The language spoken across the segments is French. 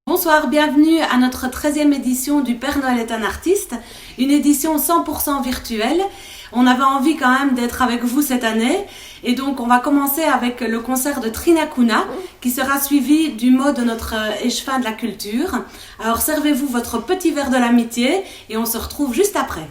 Bonsoir, bienvenue à notre 13e édition du Père Noël est un artiste, une édition 100% virtuelle. On avait envie quand même d'être avec vous cette année et donc on va commencer avec le concert de Trina Kuna qui sera suivi du mot de notre échevin de la culture. Alors servez-vous votre petit verre de l'amitié et on se retrouve juste après.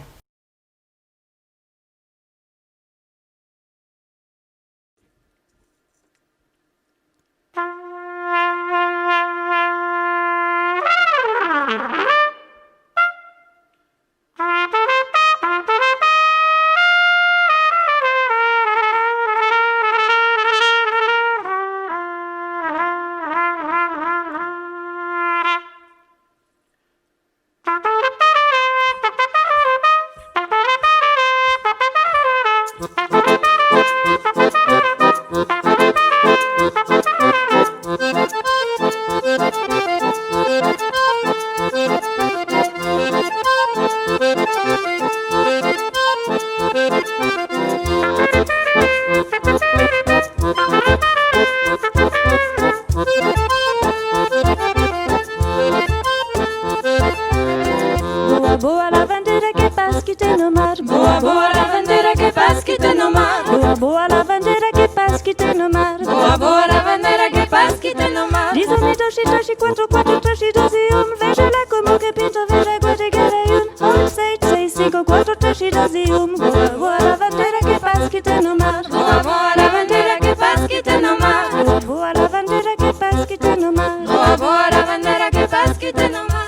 Boa lavandeira que paz que tem no mar. Boa, boa lavandeira que paz que tem no mar. Boa, boa lavandeira que paz que tem no mar. Boa, boa lavandeira que paz que tem no mar. Diz me toshi toshi 4 4 toshi 12 veja lá como que pinta veja guarda garayun 6 6 5 4 toshi 12 Boa, boa lavandeira que paz que tem no mar. Boa, boa lavandeira que paz que tem no mar. Boa, boa lavandeira que paz que tem no mar. Boa, boa lavandeira que paz que tem no mar.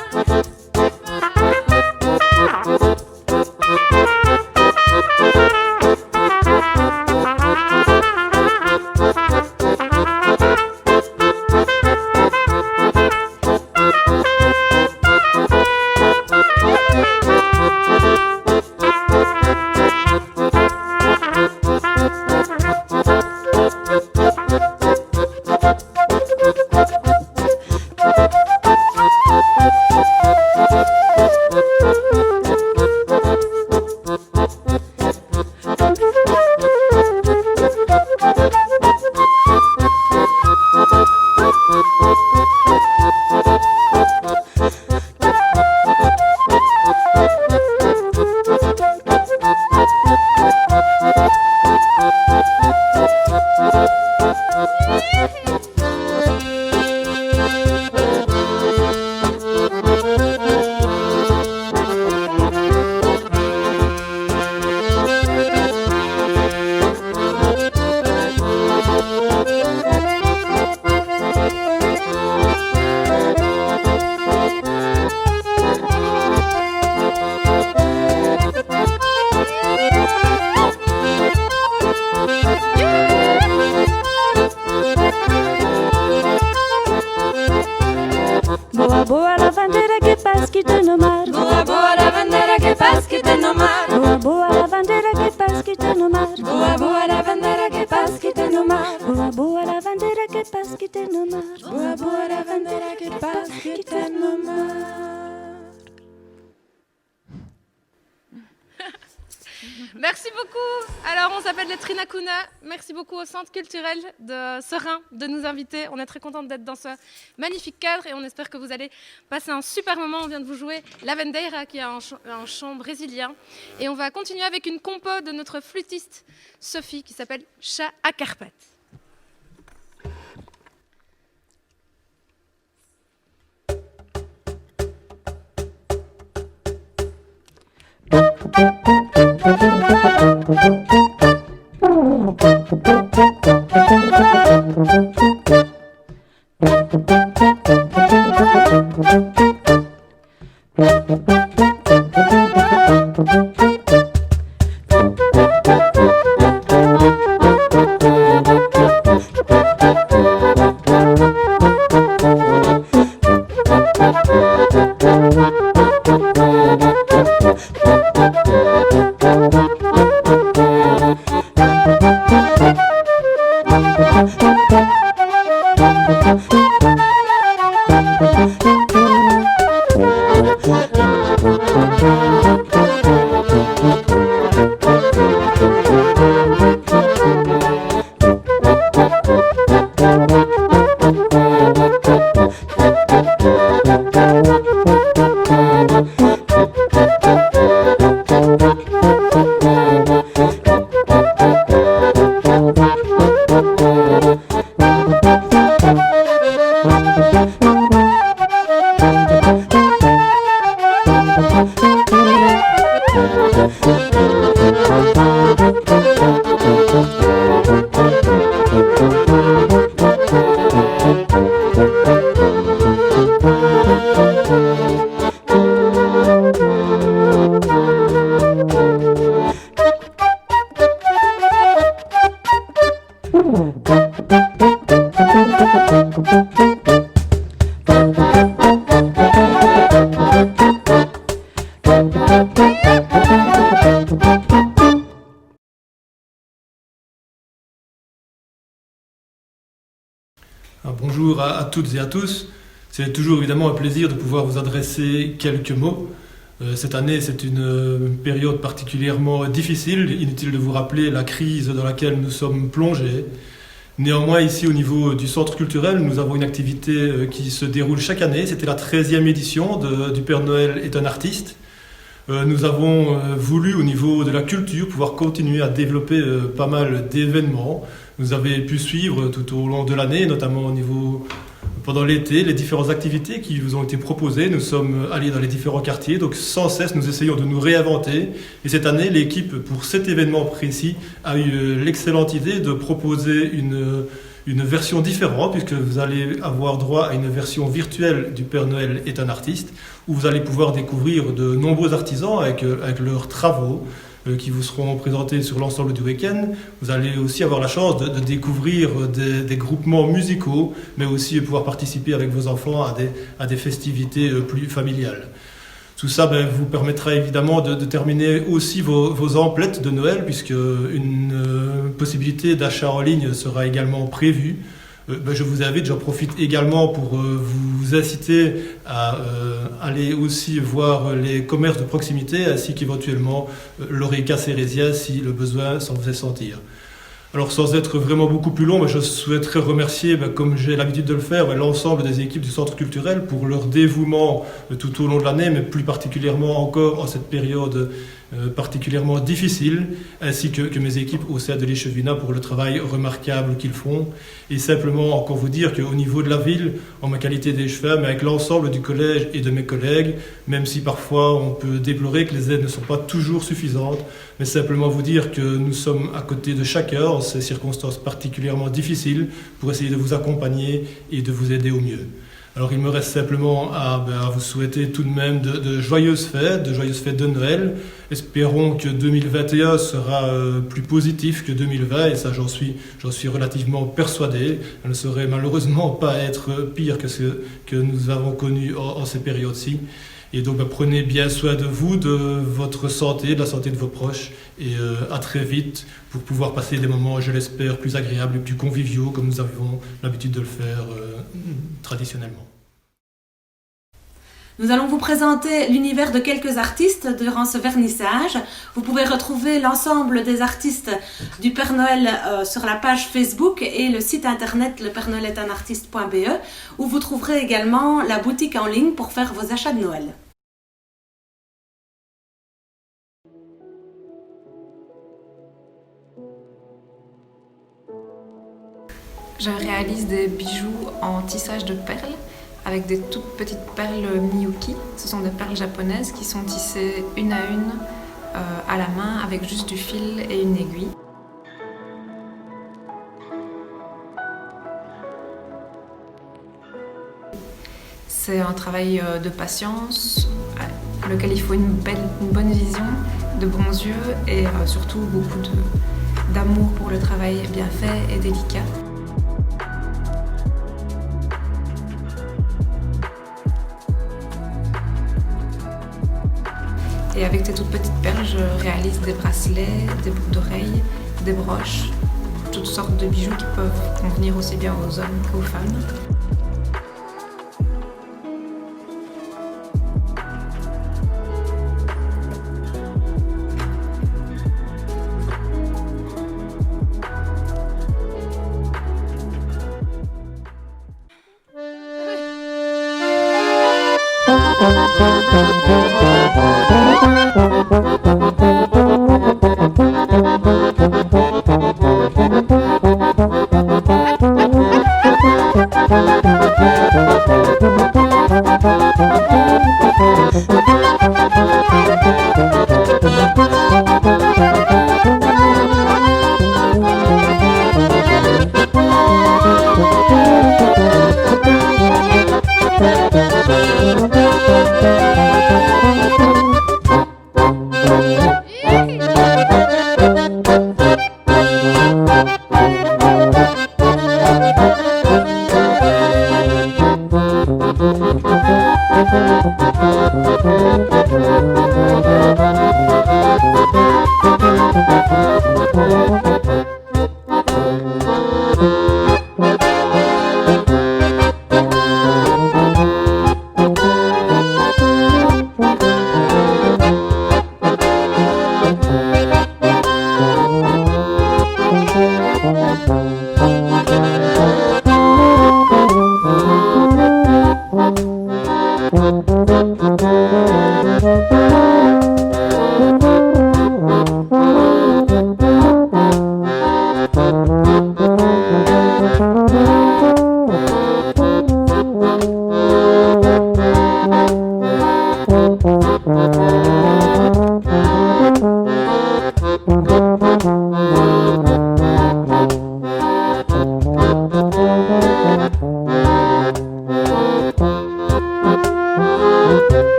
Boa, boa lavandeira que paz que tem no mar. Boa, boa lavandeira que paz que tem no mar. Boa, boa lavandeira que paz que tem no mar. Boa, boa lavandeira que paz que tem no mar. Boa, boa lavandeira que paz que tem no mar. Boa, boa lavandeira que paz que tem no mar. Merci beaucoup. Alors, on s'appelle les Trina Kuna. Merci beaucoup au Centre culturel de Serein de nous inviter. On est très contente d'être dans ce magnifique cadre et on espère que vous allez passer un super moment. On vient de vous jouer Lavandeira, qui est un chant brésilien. Et on va continuer avec une compo de notre flûtiste Sophie qui s'appelle Chat à Carpate. Bonjour à toutes et à tous. C'est toujours évidemment un plaisir de pouvoir vous adresser quelques mots. Cette année, c'est une période particulièrement difficile. Inutile de vous rappeler la crise dans laquelle nous sommes plongés. Néanmoins, ici au niveau du centre culturel, nous avons une activité qui se déroule chaque année. C'était la 13e édition du Père Noël est un artiste. Nous avons voulu au niveau de la culture pouvoir continuer à développer pas mal d'événements. Vous avez pu suivre tout au long de l'année, notamment au niveau pendant l'été, les différentes activités qui vous ont été proposées. Nous sommes allés dans les différents quartiers, donc sans cesse nous essayons de nous réinventer. Et cette année, l'équipe pour cet événement précis a eu l'excellente idée de proposer une version différente, puisque vous allez avoir droit à une version virtuelle du Père Noël est un artiste, où vous allez pouvoir découvrir de nombreux artisans avec leurs travaux qui vous seront présentés sur l'ensemble du week-end. Vous allez aussi avoir la chance de découvrir des groupements musicaux, mais aussi pouvoir participer avec vos enfants à des festivités plus familiales. Tout ça vous permettra évidemment de terminer aussi vos emplettes de Noël, puisque une possibilité d'achat en ligne sera également prévue. Je vous invite, j'en profite également pour vous inciter à aller aussi voir les commerces de proximité, ainsi qu'éventuellement l'Horeca Cérésien si le besoin s'en faisait sentir. Alors sans être vraiment beaucoup plus long, je souhaiterais remercier, comme j'ai l'habitude de le faire, l'ensemble des équipes du centre culturel pour leur dévouement tout au long de l'année, mais plus particulièrement encore en cette période particulièrement difficile, ainsi que mes équipes au sein de l'Échevinat pour le travail remarquable qu'ils font. Et simplement encore vous dire qu'au niveau de la ville, en ma qualité d'échevin, mais avec l'ensemble du collège et de mes collègues, même si parfois on peut déplorer que les aides ne sont pas toujours suffisantes, mais simplement vous dire que nous sommes à côté de chacun en ces circonstances particulièrement difficiles pour essayer de vous accompagner et de vous aider au mieux. Alors il me reste simplement à vous souhaiter tout de même de joyeuses fêtes de Noël. Espérons que 2021 sera plus positif que 2020, et ça j'en suis relativement persuadé. Elle ne saurait malheureusement pas être pire que ce que nous avons connu en ces périodes-ci. Et donc prenez bien soin de vous, de votre santé, de la santé de vos proches, et à très vite pour pouvoir passer des moments, je l'espère, plus agréables et plus conviviaux comme nous avons l'habitude de le faire traditionnellement. Nous allons vous présenter l'univers de quelques artistes durant ce vernissage. Vous pouvez retrouver l'ensemble des artistes du Père Noël sur la page Facebook et le site internet lepernoëlestanartiste.be, où vous trouverez également la boutique en ligne pour faire vos achats de Noël. Je réalise des bijoux en tissage de perles avec des toutes petites perles Miyuki. Ce sont des perles japonaises qui sont tissées une à une à la main avec juste du fil et une aiguille. C'est un travail de patience, pour lequel il faut une bonne vision, de bons yeux et surtout beaucoup d'amour pour le travail bien fait et délicat. Et avec ces toutes petites perles, je réalise des bracelets, des boucles d'oreilles, des broches, toutes sortes de bijoux qui peuvent convenir aussi bien aux hommes qu'aux femmes.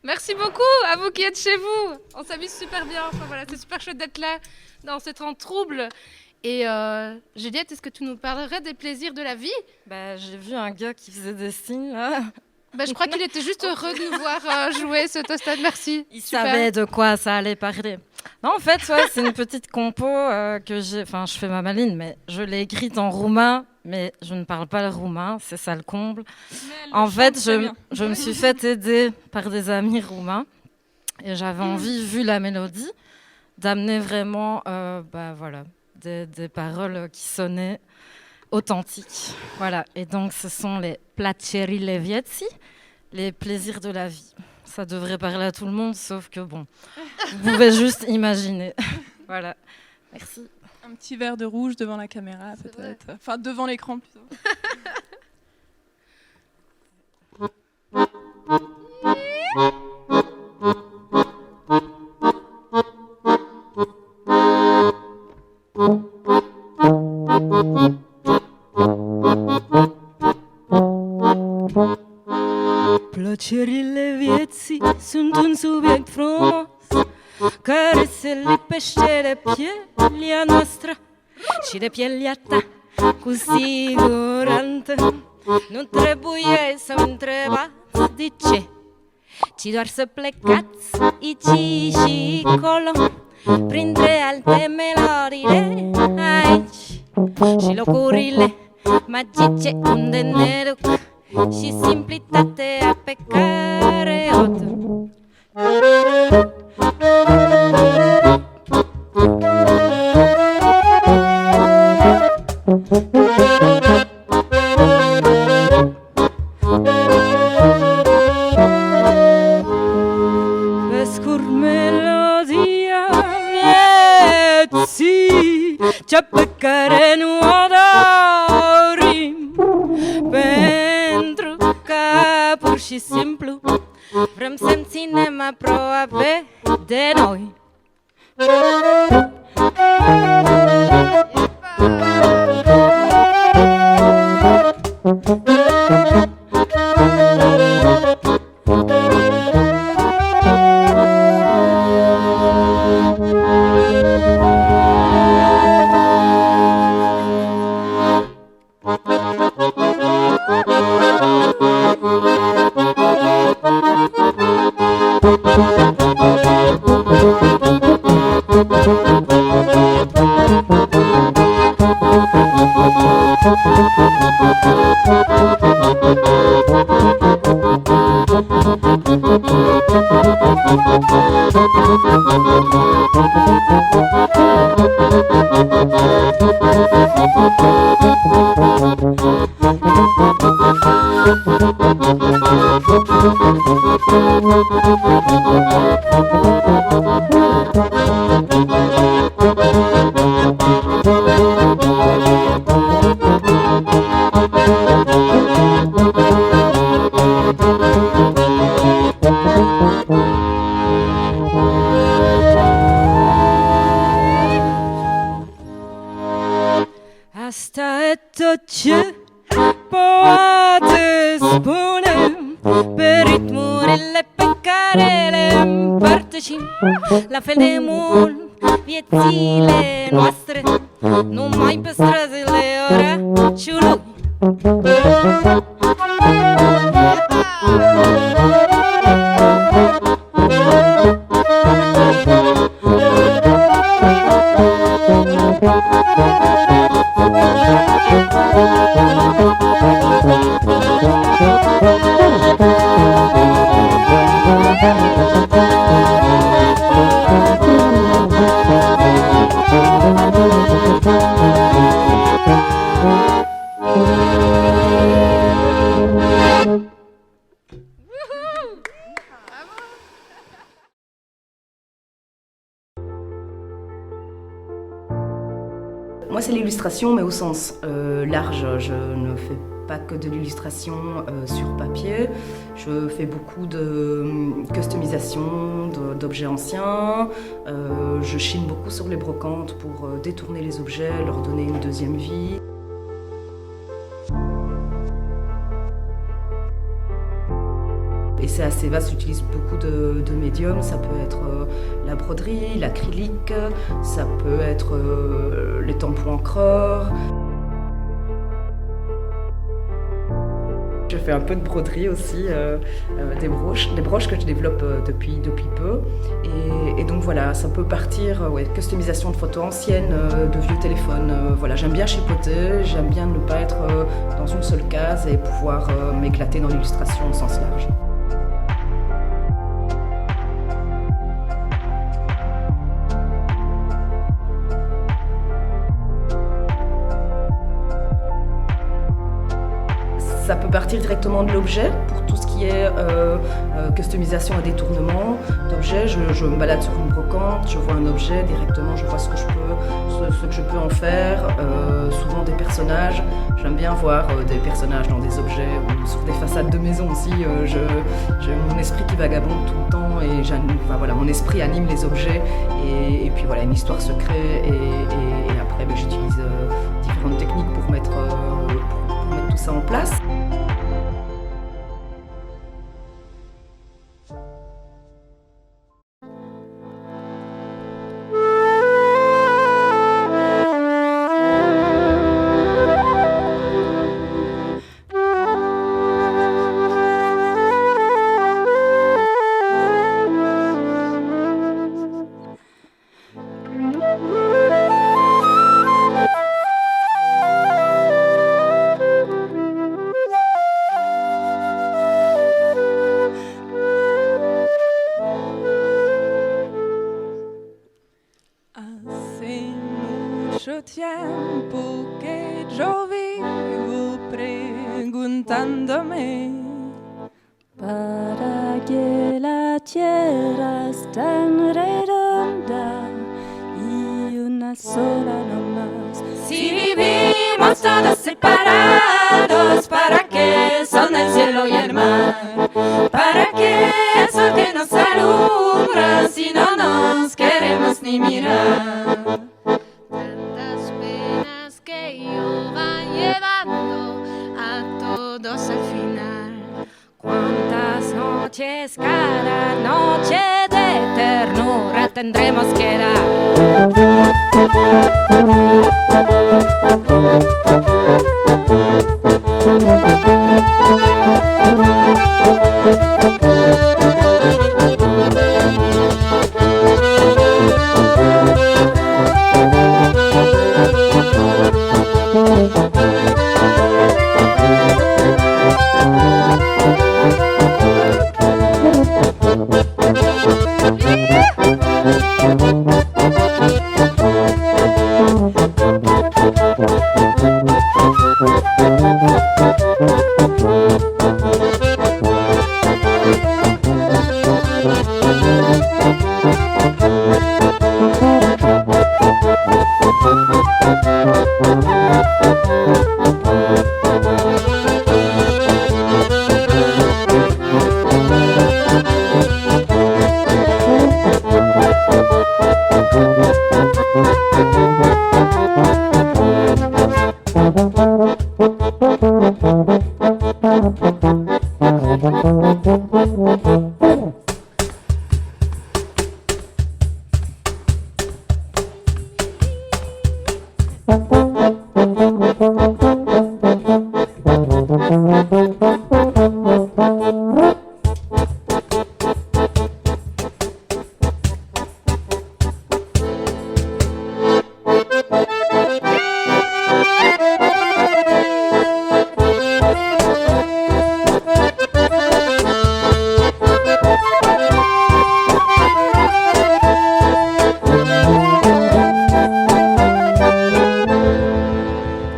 Merci beaucoup à vous qui êtes chez vous. On s'amuse super bien. Enfin, voilà, c'est super chouette d'être là dans ce temps trouble. Et Juliette, est-ce que tu nous parlerais des plaisirs de la vie ? J'ai vu un gars qui faisait des signes là. Je crois qu'il était juste heureux de nous voir jouer ce toastade. Merci. Il Super. savait de quoi ça allait parler. Non, en fait, ouais, c'est une petite compo que j'ai. Enfin, je fais ma maline, mais je l'ai écrite en roumain, mais je ne parle pas le roumain, c'est ça le comble. En fait, je me suis fait aider par des amis roumains et j'avais envie, vu la mélodie, d'amener vraiment, des paroles qui sonnaient authentiques. Voilà. Et donc, ce sont les placerile vieții, les plaisirs de la vie. ça devrait parler à tout le monde, sauf que bon, vous pouvez juste imaginer. Voilà, merci. Un petit verre de rouge devant la caméra, peut-être. Enfin, devant l'écran, plutôt. Plăcerile vieții sunt un subiect frumos care se lipește de pielea noastră și de pielea ta cu siguranță. Nu trebuie să întrebați de ce, ci doar să plecați aici și colo, printre alte melodii de aici și locurile magice unde ne duc și simplitatea pe care o duc. Pe scurt, melodia vieții, cea pe care nu o dorim, pentru că pur și simplu vrem să-mi ținem aproape de noi. Asta e tot ce poate spune pe ritmurile pe care le împărtășim, la fel de mult viețile noastre, numai pe străzile orașului. Moi, c'est l'illustration, mais au sens large. Je ne fais pas que de l'illustration sur papier. Je fais beaucoup de customisation d'objets anciens. Je chine beaucoup sur les brocantes pour détourner les objets, leur donner une deuxième vie. Et c'est assez vaste, j'utilise beaucoup de médiums. Ça peut être la broderie, l'acrylique, ça peut être les tampons encreurs. Je fais un peu de broderie aussi, des broches que je développe depuis peu. Et donc voilà, ça peut partir, customisation de photos anciennes, de vieux téléphones. Voilà, j'aime bien chipoter, j'aime bien ne pas être dans une seule case et pouvoir m'éclater dans l'illustration au sens large. Ça peut partir directement de l'objet pour tout ce qui qui est customisation et détournement d'objets. Je me balade sur une brocante, je vois un objet, directement je vois ce que je peux en faire, souvent des personnages. J'aime bien voir des personnages dans des objets ou sur des façades de maisons aussi. J'ai mon esprit qui vagabonde tout le temps et mon esprit anime les objets et puis voilà, une histoire se crée et après j'utilise différentes techniques pour mettre tout ça en place. Tiempo que yo vivo preguntándome para que la tierra es tan redonda y una sola no más. Si vivimos todos separados, ¿para qué son el cielo y el mar? ¿Para qué el sol que nos alumbra si no nos queremos ni mirar? Noches, cada noche de ternura tendremos que dar.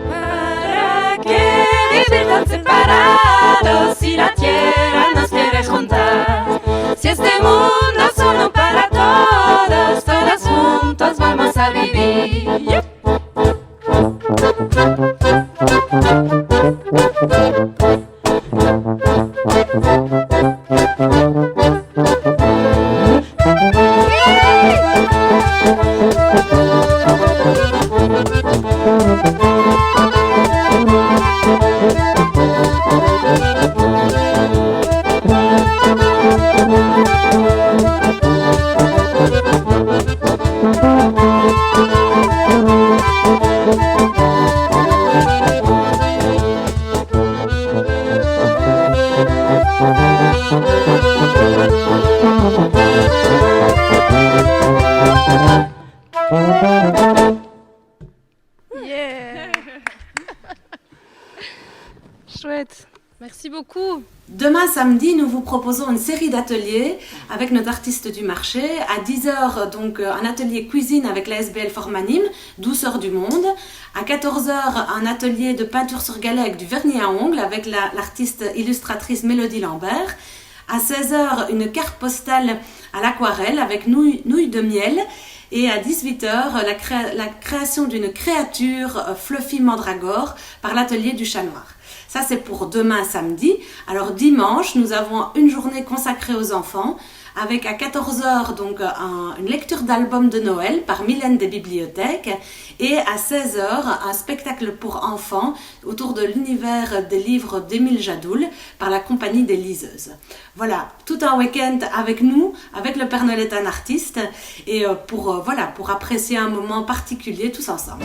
¿Para qué vivir tan separados si la tierra nos demain samedi, nous vous proposons une série d'ateliers avec notre artiste du marché. À 10h, donc un atelier cuisine avec la SBL Formanim, douceur du monde. À 14h, un atelier de peinture sur galet avec du vernis à ongles avec l'artiste illustratrice Mélodie Lambert. À 16h, une carte postale à l'aquarelle avec nouilles de miel. Et à 18h, la création d'une créature Fluffy Mandragore par l'atelier du chat noir. Ça, c'est pour demain samedi. Alors dimanche, nous avons une journée consacrée aux enfants avec à 14h donc une lecture d'album de Noël par Mylène des Bibliothèques et à 16h un spectacle pour enfants autour de l'univers des livres d'Émile Jadoul par la compagnie des liseuses. Voilà, tout un week-end avec nous, avec le Père Noël est un artiste et pour apprécier un moment particulier tous ensemble.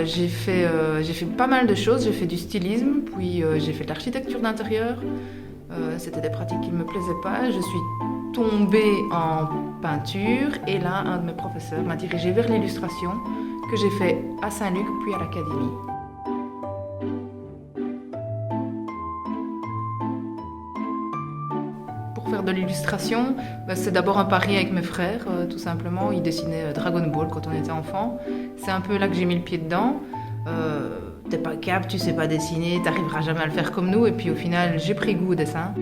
J'ai fait pas mal de choses, j'ai fait du stylisme, puis j'ai fait de l'architecture d'intérieur. C'était des pratiques qui ne me plaisaient pas. Je suis tombée en peinture et là, un de mes professeurs m'a dirigée vers l'illustration que j'ai fait à Saint-Luc puis à l'Académie. Pour faire de l'illustration, c'est d'abord un pari avec mes frères, tout simplement. Ils dessinaient Dragon Ball quand on était enfant. C'est un peu là que j'ai mis le pied dedans. T'es pas cap, tu sais pas dessiner, t'arriveras jamais à le faire comme nous. Et puis au final, j'ai pris goût au dessin.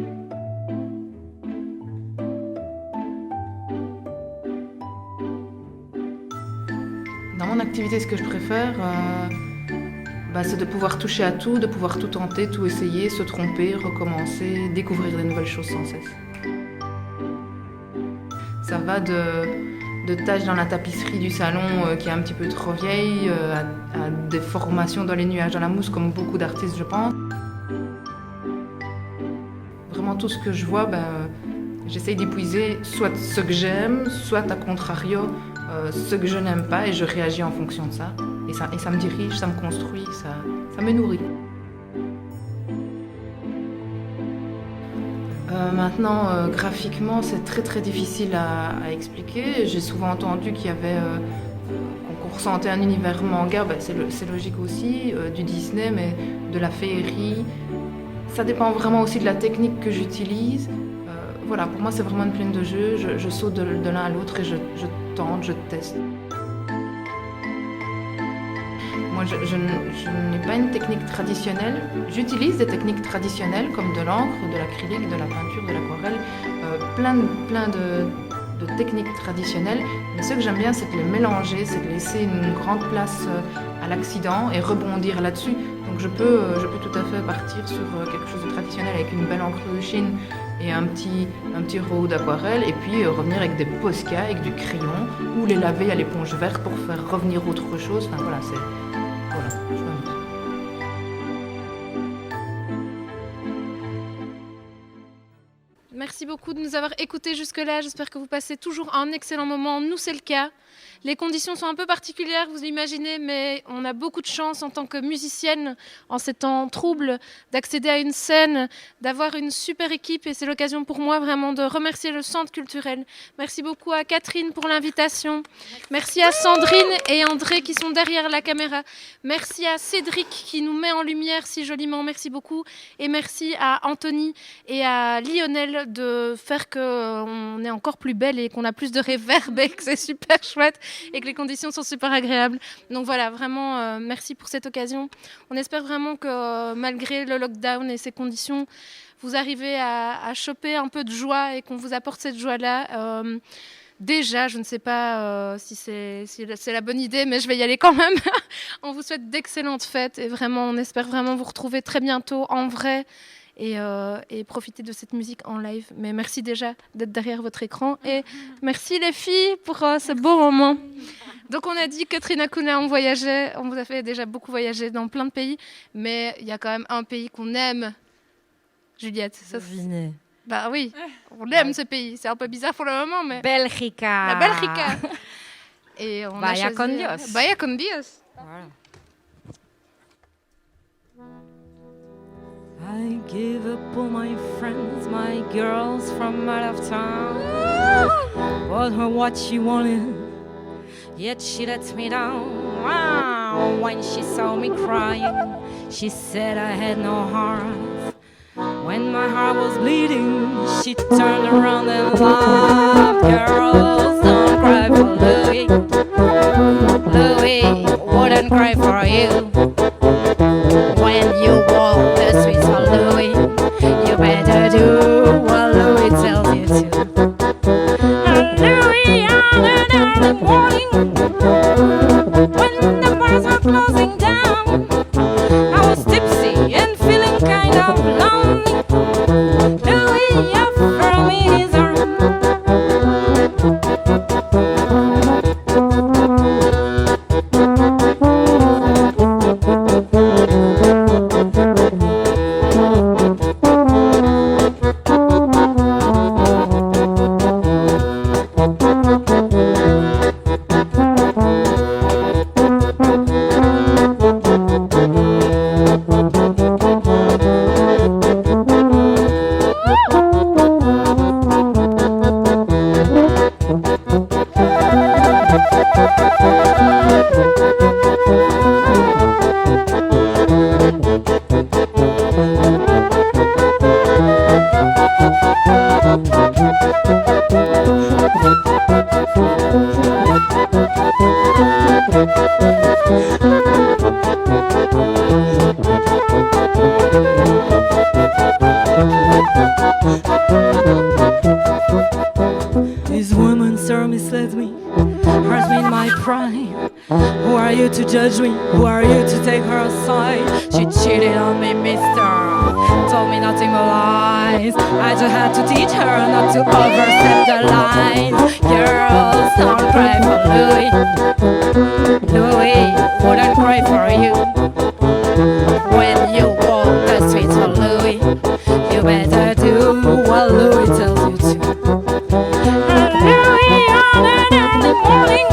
Dans mon activité, ce que je préfère, c'est de pouvoir toucher à tout, de pouvoir tout tenter, tout essayer, se tromper, recommencer, découvrir des nouvelles choses sans cesse. Ça va de taches dans la tapisserie du salon qui est un petit peu trop vieille, à des formations dans les nuages, dans la mousse, comme beaucoup d'artistes, je pense. Vraiment tout ce que je vois, j'essaye d'épuiser soit ce que j'aime, soit à contrario, ce que je n'aime pas, et je réagis en fonction de ça. Et ça me dirige, ça me construit, ça me nourrit. Maintenant, graphiquement, c'est très très difficile à expliquer. J'ai souvent entendu qu'il y avait qu'on ressentait un univers manga, c'est logique aussi, du Disney, mais de la féerie. Ça dépend vraiment aussi de la technique que j'utilise. Voilà, pour moi, c'est vraiment une plaine de jeu. Je saute de l'un à l'autre et je tente, je teste. Moi, je n'ai pas une technique traditionnelle. J'utilise des techniques traditionnelles comme de l'encre, de l'acrylique, de la peinture, de l'aquarelle, plein de techniques traditionnelles. Mais ce que j'aime bien, c'est de les mélanger, c'est de laisser une grande place à l'accident et rebondir là-dessus. Donc je peux tout à fait partir sur quelque chose de traditionnel avec une belle encre de Chine et un petit roux d'aquarelle, et puis revenir avec des Posca, avec du crayon, ou les laver à l'éponge verte pour faire revenir autre chose. Enfin voilà, Voilà, je m'amuse. Merci beaucoup de nous avoir écoutés jusque-là. J'espère que vous passez toujours un excellent moment. Nous, c'est le cas. Les conditions sont un peu particulières, vous l'imaginez, mais on a beaucoup de chance en tant que musicienne, en ces temps troubles, d'accéder à une scène, d'avoir une super équipe. Et c'est l'occasion pour moi vraiment de remercier le Centre culturel. Merci beaucoup à Catherine pour l'invitation. Merci à Sandrine et André qui sont derrière la caméra. Merci à Cédric qui nous met en lumière si joliment. Merci beaucoup. Et merci à Anthony et à Lionel de faire qu'on est encore plus belle et qu'on a plus de réverb et que c'est super chouette et que les conditions sont super agréables. Donc voilà, vraiment, merci pour cette occasion. On espère vraiment que malgré le lockdown et ces conditions, vous arrivez à choper un peu de joie et qu'on vous apporte cette joie-là. Déjà, je ne sais pas si c'est la bonne idée, mais je vais y aller quand même. On vous souhaite d'excellentes fêtes et vraiment, on espère vraiment vous retrouver très bientôt en vrai et profiter de cette musique en live. Mais merci déjà d'être derrière votre écran et merci les filles pour ce beau moment. Donc on a dit que Trina Kuna, on voyageait, on vous a fait déjà beaucoup voyager dans plein de pays, mais il y a quand même un pays qu'on aime, Juliette. Devinez. Bah oui, on aime ce pays. C'est un peu bizarre pour le moment, mais... Belgica. La Belgica. Et on Vaya a choisi... con Dios. Vaya con Dios. Voilà. I give up all my friends, my girls from out of town. Bought her what she wanted, yet she let me down. Wow. When she saw me crying, she said I had no heart. When my heart was bleeding, she turned around and laughed. Girls, don't cry for Louis. Louis wouldn't cry for you. When you walk the streets for Louis, you better do what Louis tells you to. Louis, on an early morning, when the bars were closing down, I was tipsy and feeling kind of lonely. Louis offered me his arm. This woman, sir, misled me, hurt me in my pride. Who are you to judge me? Who are you to take her aside? She cheated on me, mister, told me nothing but lies. I just had to teach her not to overstep the lines. Girls, don't cry for Louis. Louis wouldn't cry for you. When you walk the streets for Louis, you better do what Louis tells you to. Louis on an early morning,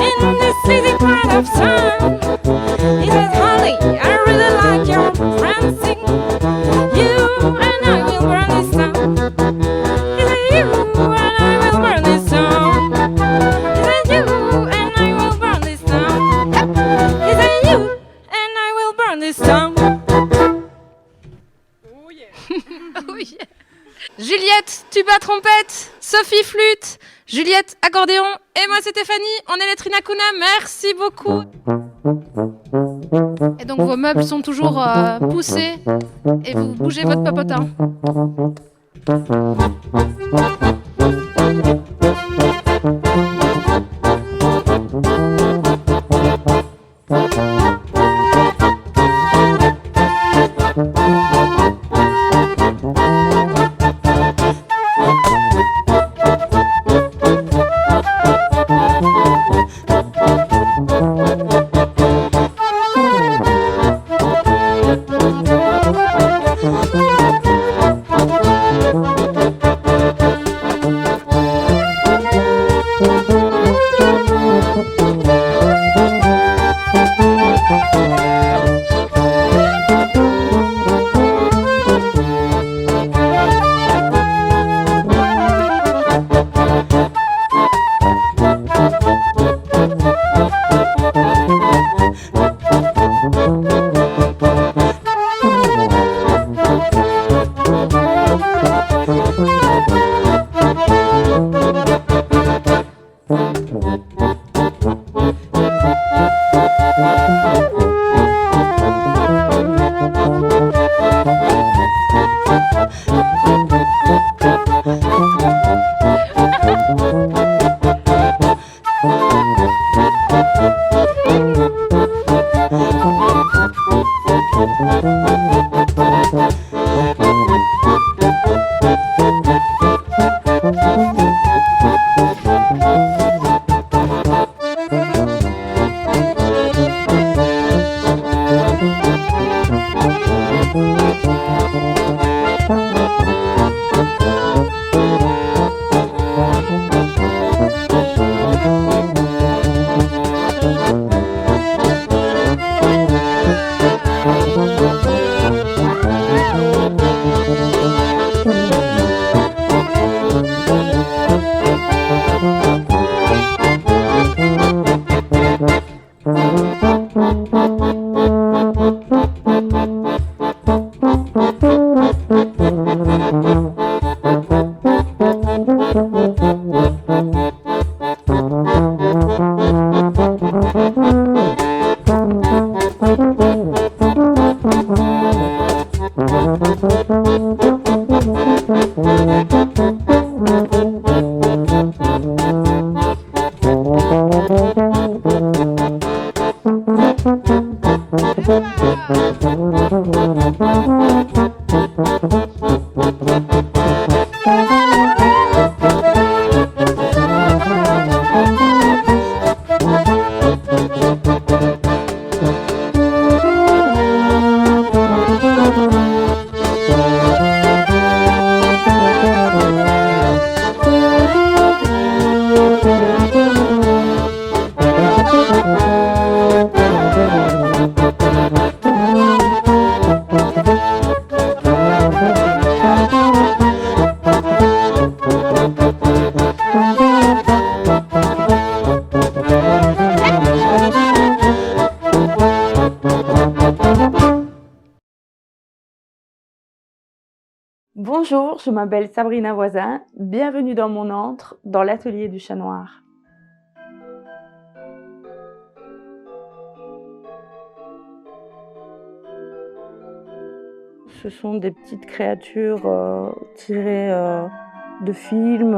in this sleazy part of town, he says, Holly, I really like your prancing. You and I will burn this town. He said, you and I will burn this town. He said, you and I will burn this town. He said, you and I will burn this town. Oh yeah. Oh yeah. Juliette, tuba trompette, Sophie flûte, Juliette accordéon et moi c'était Fanny, on est les Trinakuna, merci beaucoup. Et donc vos meubles sont toujours poussés et vous bougez votre popotin. Bonjour, je m'appelle Sabrina Voisin, bienvenue dans mon antre, dans l'atelier du chat noir. Ce sont des petites créatures tirées de films,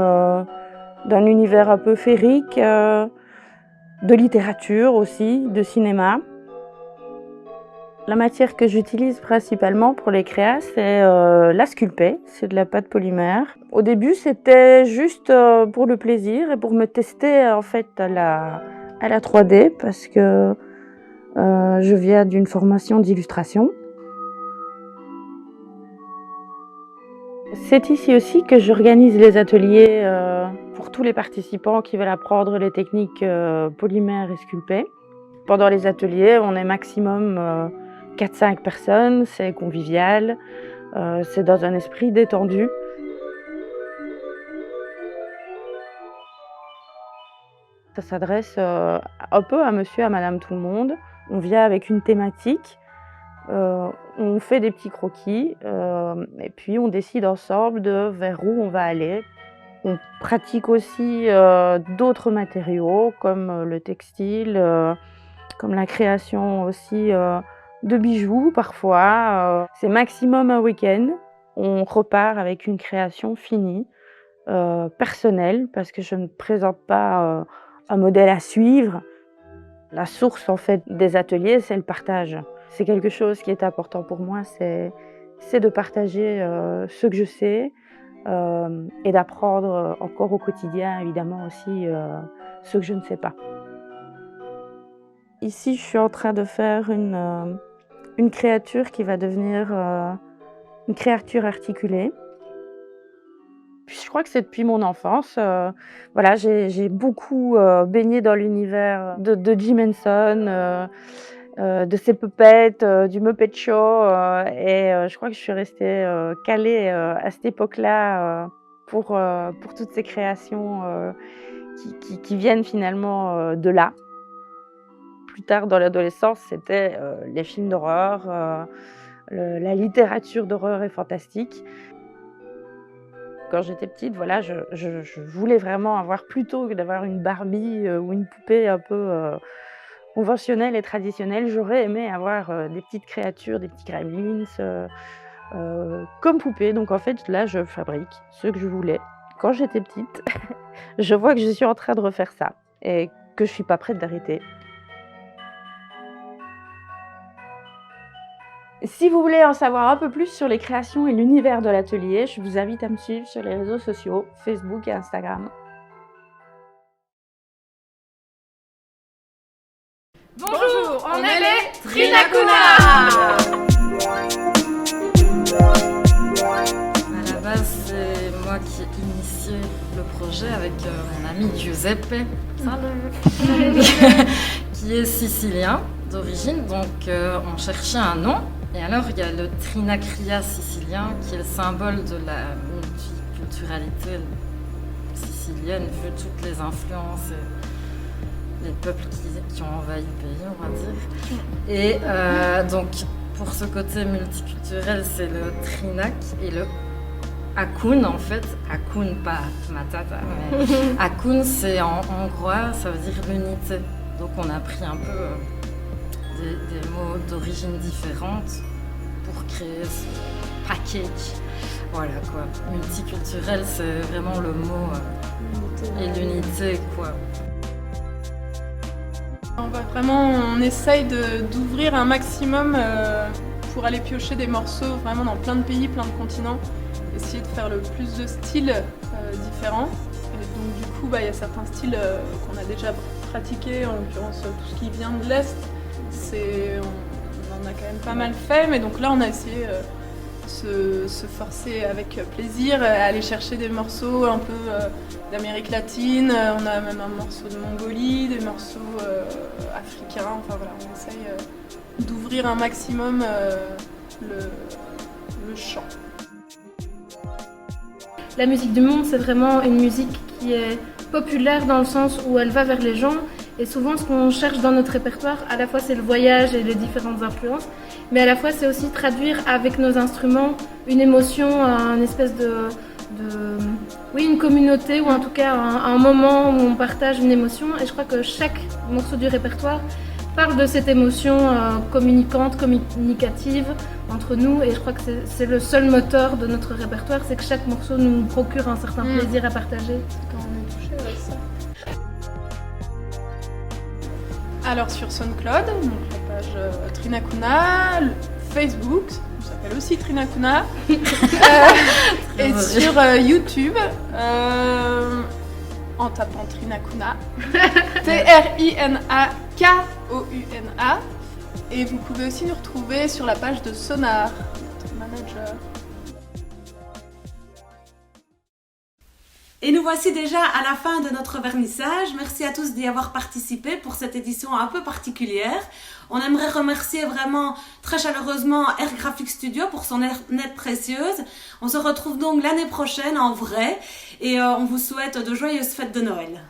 d'un univers un peu féerique, de littérature aussi, de cinéma. La matière que j'utilise principalement pour les créas, c'est la sculpée, c'est de la pâte polymère. Au début, c'était juste pour le plaisir et pour me tester en fait à la 3D parce que je viens d'une formation d'illustration. C'est ici aussi que j'organise les ateliers pour tous les participants qui veulent apprendre les techniques polymères et sculpées. Pendant les ateliers, on est maximum 4-5 personnes, c'est convivial, c'est dans un esprit détendu. Ça s'adresse un peu à monsieur, à madame, tout le monde. On vient avec une thématique, on fait des petits croquis et puis on décide ensemble de vers où on va aller. On pratique aussi d'autres matériaux comme le textile, comme la création aussi de bijoux parfois. C'est maximum un week-end. On repart avec une création finie, personnelle, parce que je ne présente pas un modèle à suivre. La source en fait des ateliers, c'est le partage. C'est quelque chose qui est important pour moi, c'est de partager ce que je sais et d'apprendre encore au quotidien, évidemment aussi, ce que je ne sais pas. Ici, je suis en train de faire une créature qui va devenir une créature articulée. Je crois que c'est depuis mon enfance. Voilà, j'ai beaucoup baigné dans l'univers de Jim Henson, de ses puppets, du Muppet Show. Et je crois que je suis restée calée à cette époque-là pour toutes ces créations qui viennent finalement de là. Plus tard, dans l'adolescence, c'était les films d'horreur, la littérature d'horreur et fantastique. Quand j'étais petite, voilà, je voulais vraiment avoir, plutôt que d'avoir une Barbie ou une poupée un peu conventionnelle et traditionnelle, j'aurais aimé avoir des petites créatures, des petits gremlins comme poupées. Donc en fait, là, je fabrique ce que je voulais. Quand j'étais petite, je vois que je suis en train de refaire ça et que je ne suis pas prête d'arrêter. Si vous voulez en savoir un peu plus sur les créations et l'univers de l'atelier, je vous invite à me suivre sur les réseaux sociaux, Facebook et Instagram. Bonjour, on est les Trinakuna. À la base, c'est moi qui ai initié le projet avec mon ami Giuseppe, qui est sicilien d'origine, donc on cherchait un nom. Et alors, il y a le Trinacria sicilien, qui est le symbole de la multiculturalité sicilienne, vu toutes les influences et les peuples qui ont envahi le pays, on va dire. Et donc, pour ce côté multiculturel, c'est le Trinac et le Akun, en fait. Akun, pas matata, mais Akun, c'est en hongrois, ça veut dire l'unité. Donc, on a pris un peu des mots d'origine différente pour créer ce package. Voilà quoi. Multiculturel, c'est vraiment le mot. Et l'unité, quoi. On essaye d'ouvrir un maximum pour aller piocher des morceaux vraiment dans plein de pays, plein de continents. Essayer de faire le plus de styles différents. Et donc du coup, il y a certains styles qu'on a déjà pratiqués, en l'occurrence tout ce qui vient de l'Est. On en a quand même pas mal fait, mais donc là on a essayé se forcer avec plaisir à aller chercher des morceaux un peu d'Amérique latine. On a même un morceau de Mongolie, des morceaux africains. Enfin voilà, on essaye d'ouvrir un maximum le champ. La musique du monde, c'est vraiment une musique qui est populaire dans le sens où elle va vers les gens. Et souvent, ce qu'on cherche dans notre répertoire, à la fois c'est le voyage et les différentes influences, mais à la fois c'est aussi traduire avec nos instruments une émotion, une espèce oui, une communauté, ou en tout cas un moment où on partage une émotion. Et je crois que chaque morceau du répertoire parle de cette émotion communicante, communicative entre nous. Et je crois que c'est le seul moteur de notre répertoire, c'est que chaque morceau nous procure un certain plaisir à partager. Quand on est touché avec ça. Alors sur SoundCloud, donc la page Trinakuna, Facebook, on s'appelle aussi Trinakuna, et sur YouTube, en tapant Trinakuna, Trinakona, et vous pouvez aussi nous retrouver sur la page de Sonar, notre manager. Et nous voici déjà à la fin de notre vernissage. Merci à tous d'y avoir participé pour cette édition un peu particulière. On aimerait remercier vraiment très chaleureusement Air Graphic Studio pour son aide précieuse. On se retrouve donc l'année prochaine en vrai et on vous souhaite de joyeuses fêtes de Noël.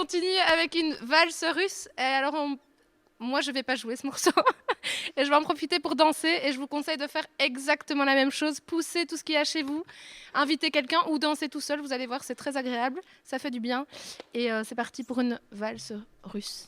continue avec une valse russe. Et alors, moi, je ne vais pas jouer ce morceau. Et je vais en profiter pour danser. Et je vous conseille de faire exactement la même chose. Poussez tout ce qu'il y a chez vous. Invitez quelqu'un ou dansez tout seul. Vous allez voir, c'est très agréable. Ça fait du bien. Et c'est parti pour une valse russe.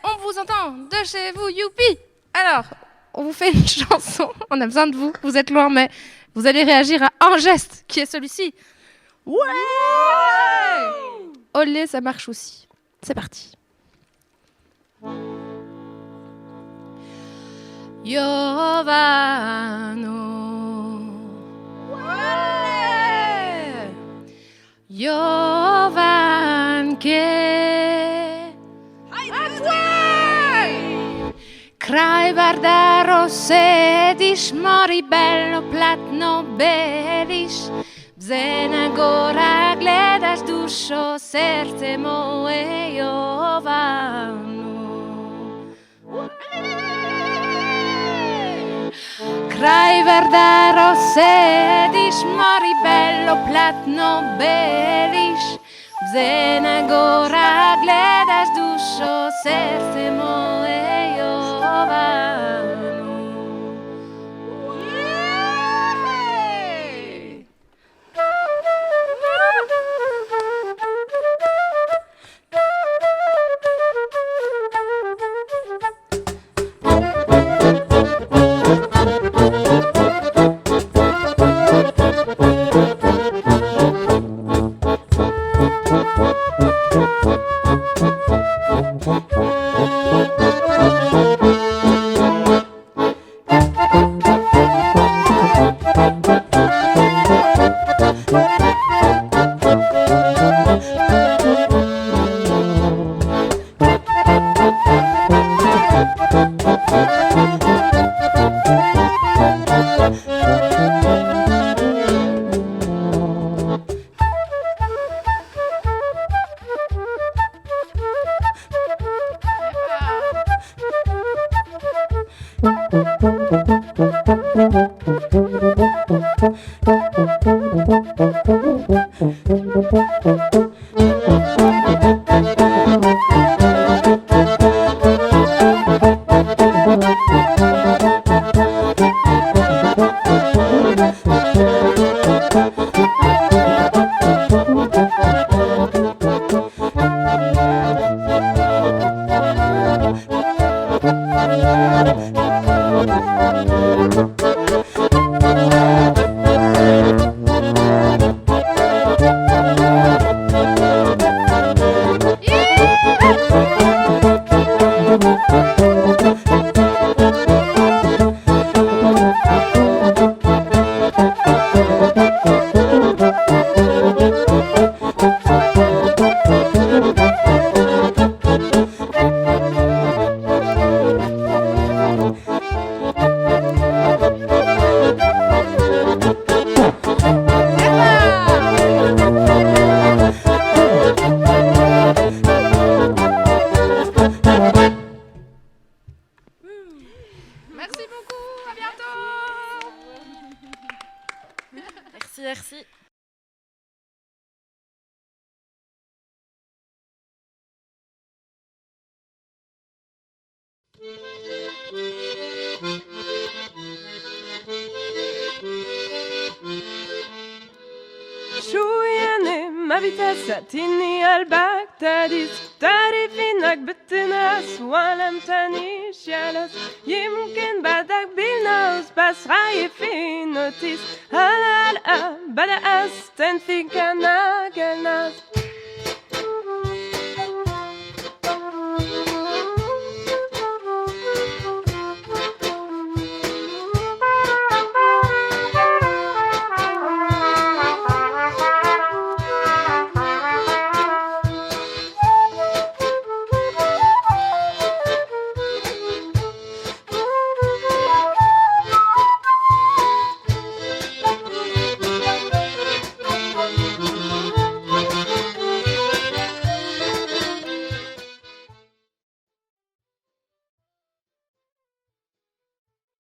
On vous entend de chez vous, youpi. Alors, on vous fait une chanson, on a besoin de vous, vous êtes loin, mais vous allez réagir à un geste, qui est celui-ci. Ouais. Olé, ça marche aussi. C'est parti. Jovano. Ouais. Jovanke. Kraj Vardaro sediš, mori bello platno beliš, Bzena gora gledaš dušo, srce moje Jovanu. Kraj Vardaro sediš, mori bello platno beliš, Bzena gora gledaš dušo, srce moje Jovanu. Merci. Sjojene mavitasa tini albactadis tarifinak betinas walem tani shalos yimken badak bilnos basraye finotis halal bada asten fikana gelnas